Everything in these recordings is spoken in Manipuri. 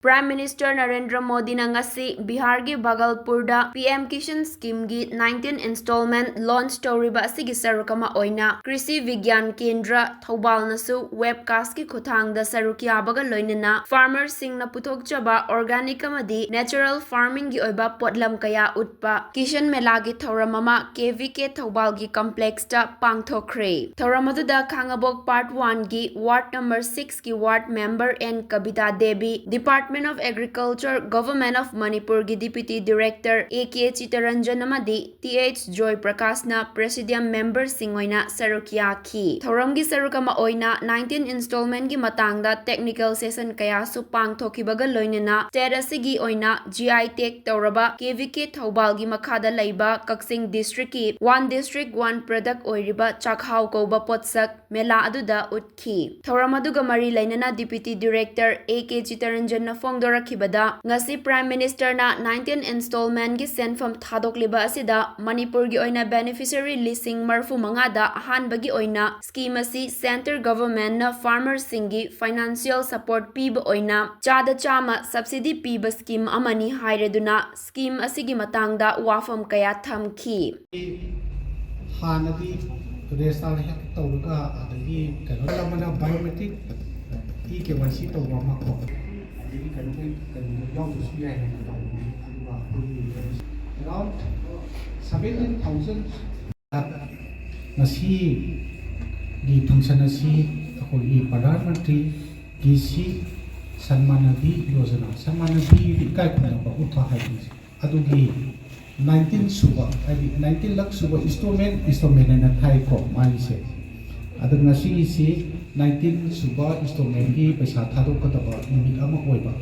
Prime Minister Narendra Modi na ngasi Bihargi Bhagalpurda PM Kishan scheme gi 19 installment launch tawriba asigi sarukama oina Krishi Vigyan Kendra Thoubal nasu webcast ki khuthangda saruk yabaga loinana farmers singna puthokjaba organic amadi natural farming gi oiba potlam kaya utpa Kishan Mela gi Thouram ama KVK Thoubal gi complex ta Pangthokkhre Thouram aduda Khangabok part 1 gi ward number 6 ki ward member and Kabita Devi Department of Agriculture Government of Manipur gi Deputy Director AK Chitaranjan amadi TH Joy Prakash na Presidium member singoina sarukya ki Thouram gi sarukama oina 19 installment gi matangda technical session kaya su pangthokhibaga loinana state asigi oina GI Tech Tauraba KVK Thoubal gi makhada laiba Kaksing district ki one district one product oiriba chakhau koba potsak Mela aduda utkhi Thouram aduga mari lainana Deputy Director AK Chitaranjan na Fongdorakhibada ngasi Prime Minister na 19 installment gi senfam thadokliba asida Manipur gi oina beneficiary listing marfu mangada ahanba gi oina scheme asi center government na farmers singi financial support piba oina chada chama subsidy piba scheme amani haireduna scheme asigi matangda wafam kaya thamki hanadi resal hek tawga adagi kalamana biometric KYC tawwa mako around 17,000 nasi di function nasi akoi Pradhan Mantri Kisi Sanmanadi Yojana Sanmanadi kai kuna ba utha hai adugi 19 suba 19 lakh suba installment na thai ko mai se adug nasi si 19 suba installment gi paisa thadok kataba numit ama oiba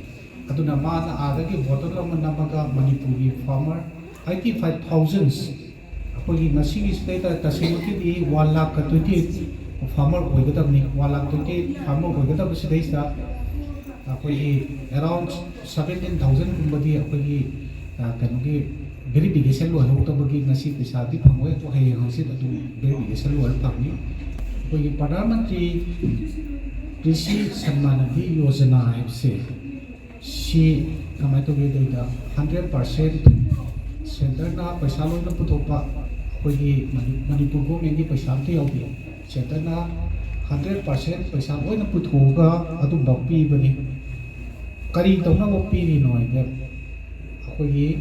aduna mana adagi voter amana maga Manipuri farmer 85,000 akoi nasi gi state ta semaki di 1 lakh 28 farmer oigadabni 1 lakh 28 farmer oigadab sidaisa akoi around 17,000 kumbadi akoi kanogi verification lo hoktabagi nasi paisa di phangoi to hai hansi adu verification lo phangni akoi Pradhan Mantri Krishi Sanmanadi Yojana se si kamai to ge da 100% center na paisa lo na putopa akoi Manipur government gi paisa te yaudi center na 100% paisa lo na puthoga adu bakpi bani kari tawna bakpi ni noi de akoi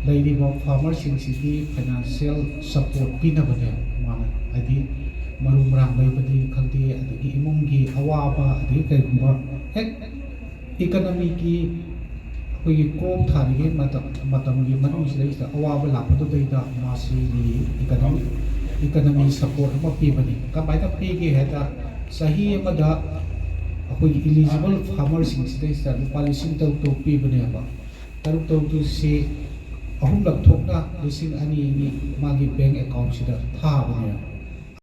lairiba farmers sing si financial support pina bane mana adi marum rang bai badi khangti adagi imunggi awaba adagi kaigumba hek economy ki akoi kom tharige matamgi manung sida awaba lapado deida masi ni economy support ma pi bani kamai ta pi ge heta sahi amada akoi eligible farmers sing sida lupa lising tau to pi bani ba taruk tau tu se ahum lak thokna lising ani ni magi bank account sida tha bani